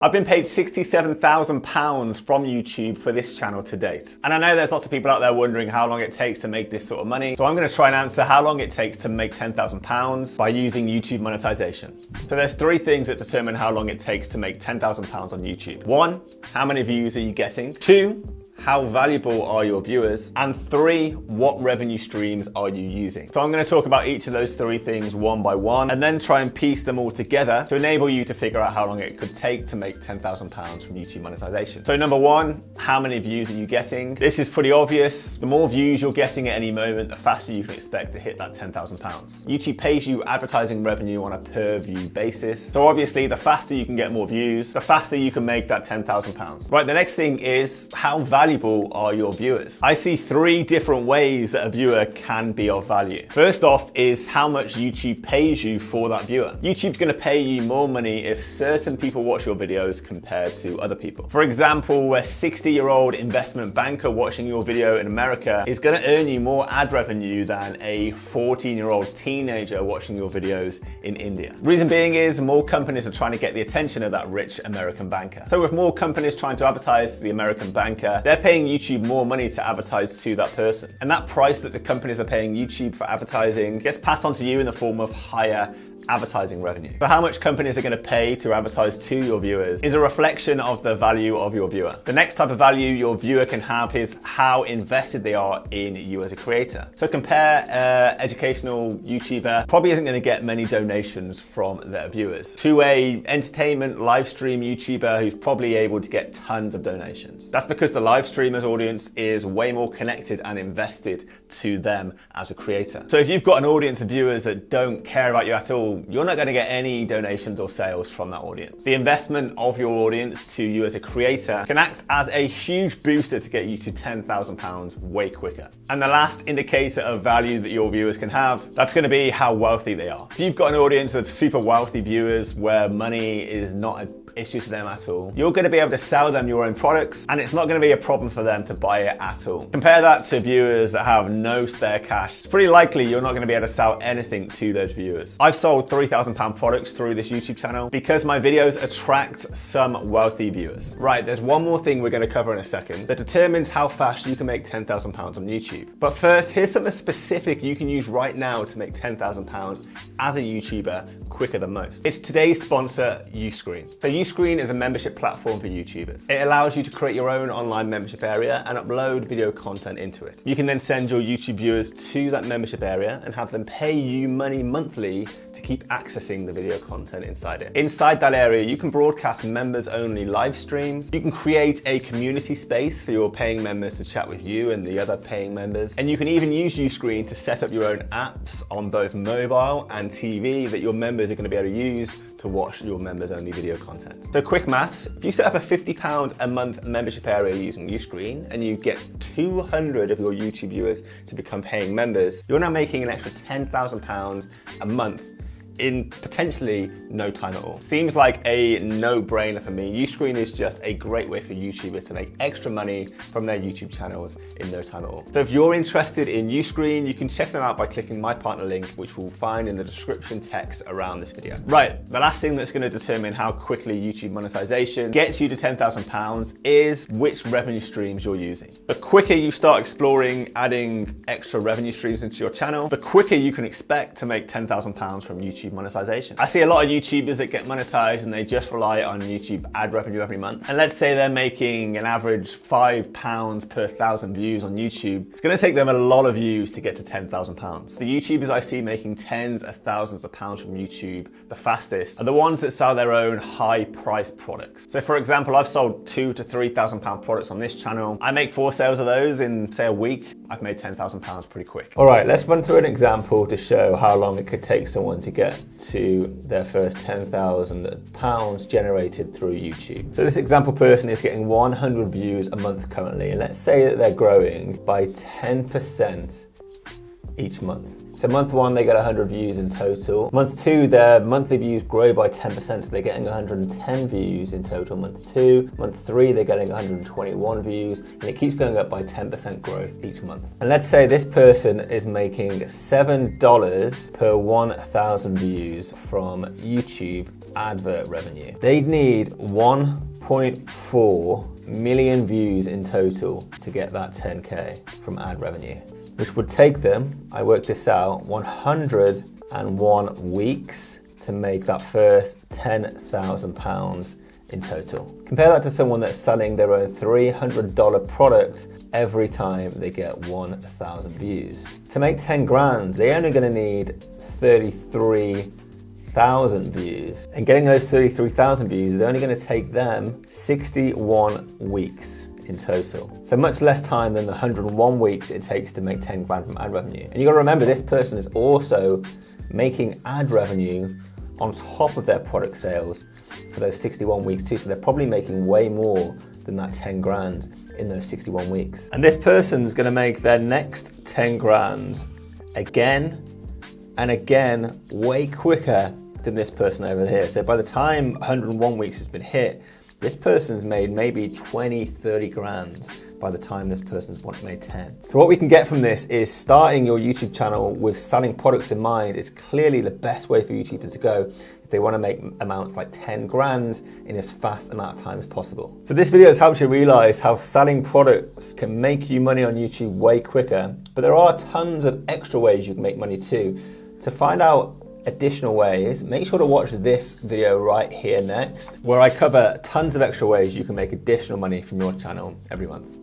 I've been paid £67,000 from YouTube for this channel to date. And I know there's lots of people out there wondering how long it takes to make this sort of money. So I'm going to try and answer how long it takes to make £10,000 by using YouTube monetization. So there's three things that determine how long it takes to make £10,000 on YouTube. One, how many views are you getting? Two, how valuable are your viewers? And three, what revenue streams are you using? So I'm going to talk about each of those three things one by one and then try and piece them all together to enable you to figure out how long it could take to make £10,000 from YouTube monetization. So number one, how many views are you getting? This is pretty obvious. The more views you're getting at any moment, the faster you can expect to hit that £10,000. YouTube pays you advertising revenue on a per view basis. So obviously the faster you can get more views, the faster you can make that £10,000. Right, the next thing is how valuable are your viewers? I see three different ways that a viewer can be of value. First off is how much YouTube pays you for that viewer. YouTube's going to pay you more money if certain people watch your videos compared to other people. For example, a 60-year-old investment banker watching your video in America is going to earn you more ad revenue than a 14-year-old teenager watching your videos in India. Reason being is more companies are trying to get the attention of that rich American banker. So with more companies trying to advertise to the American banker, they're paying YouTube more money to advertise to that person. And that price that the companies are paying YouTube for advertising gets passed on to you in the form of higher advertising revenue. So how much companies are going to pay to advertise to your viewers is a reflection of the value of your viewer. The next type of value your viewer can have is how invested they are in you as a creator. So compare educational YouTuber probably isn't going to get many donations from their viewers to a entertainment live stream YouTuber who's probably able to get tons of donations. That's because the live streamer's audience is way more connected and invested to them as a creator. So if you've got an audience of viewers that don't care about you at all, you're not going to get any donations or sales from that audience. The investment of your audience to you as a creator can act as a huge booster to get you to £10,000 way quicker. And the last indicator of value that your viewers can have, that's going to be how wealthy they are. If you've got an audience of super wealthy viewers where money is not an issue to them at all, you're going to be able to sell them your own products and it's not going to be a problem for them to buy it at all. Compare that to viewers that have no spare cash. It's pretty likely you're not going to be able to sell anything to those viewers. I've sold £3,000 products through this YouTube channel because my videos attract some wealthy viewers. Right, there's one more thing we're going to cover in a second that determines how fast you can make £10,000 on YouTube. But first, here's something specific you can use right now to make £10,000 as a YouTuber quicker than most. It's today's sponsor, Uscreen. So Uscreen is a membership platform for YouTubers. It allows you to create your own online membership area and upload video content into it. You can then send your YouTube viewers to that membership area and have them pay you money monthly to keep accessing the video content inside it. Inside that area, you can broadcast members-only live streams. You can create a community space for your paying members to chat with you and the other paying members. And you can even use Uscreen to set up your own apps on both mobile and TV that your members are going to be able to use to watch your members-only video content. So quick maths, if you set up a £50 a month membership area using Uscreen and you get 200 of your YouTube viewers to become paying members, you're now making an extra £10,000 a month in potentially no time at all. Seems like a no-brainer for me. Uscreen is just a great way for YouTubers to make extra money from their YouTube channels in no time at all. So if you're interested in Uscreen, you can check them out by clicking my partner link, which we'll find in the description text around this video. Right, the last thing that's going to determine how quickly YouTube monetization gets you to £10,000 is which revenue streams you're using. The quicker you start exploring adding extra revenue streams into your channel, the quicker you can expect to make £10,000 from YouTube monetization. I see a lot of YouTubers that get monetized and they just rely on YouTube ad revenue every month. And let's say they're making an average £5 per 1,000 views on YouTube. It's going to take them a lot of views to get to £10,000. The YouTubers I see making tens of thousands of pounds from YouTube the fastest are the ones that sell their own high price products. So for example, I've sold £2,000 to £3,000 products on this channel. I make 4 sales of those in say a week. I've made £10,000 pretty quick. All right, let's run through an example to show how long it could take someone to get to their first £10,000 generated through YouTube. So this example person is getting 100 views a month currently, and let's say that they're growing by 10% each month. So month 1, they get 100 views in total. Month 2, their monthly views grow by 10%, so they're getting 110 views in total. Month 2, month 3, they're getting 121 views, and it keeps going up by 10% growth each month. And let's say this person is making $7 per 1,000 views from YouTube advert revenue. They'd need 1.4 million views in total to get that 10K from ad revenue, which would take them, I worked this out, 101 weeks to make that first £10,000 in total. Compare that to someone that's selling their own $300 product every time they get 1,000 views. To make 10 grand, they're only gonna need 33,000 views. And getting those 33,000 views is only gonna take them 61 weeks in total. So much less time than the 101 weeks it takes to make 10 grand from ad revenue. And you gotta remember, this person is also making ad revenue on top of their product sales for those 61 weeks too. So they're probably making way more than that 10 grand in those 61 weeks. And this person's gonna make their next 10 grand again and again, way quicker than this person over here. So by the time 101 weeks has been hit, this person's made maybe 20, 30 grand by the time this person's made 10. So what we can get from this is starting your YouTube channel with selling products in mind is clearly the best way for YouTubers to go if they want to make amounts like 10 grand in as fast amount of time as possible. So this video has helped you realize how selling products can make you money on YouTube way quicker, but there are tons of extra ways you can make money too. To find out additional ways, make sure to watch this video right here next, where I cover tons of extra ways you can make additional money from your channel every month.